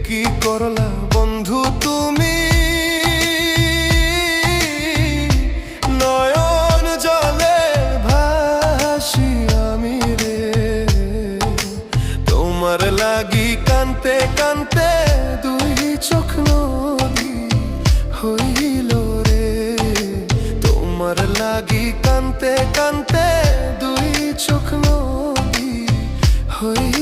কি করলা বন্ধু তুমি, নয়ন জলে ভাসি আমি রে। তোমার লাগি কানতে কানতে দুই চোখ নদী হইল রে। তোমার লাগি কানতে কানতে দুই চোখ নদী হইল।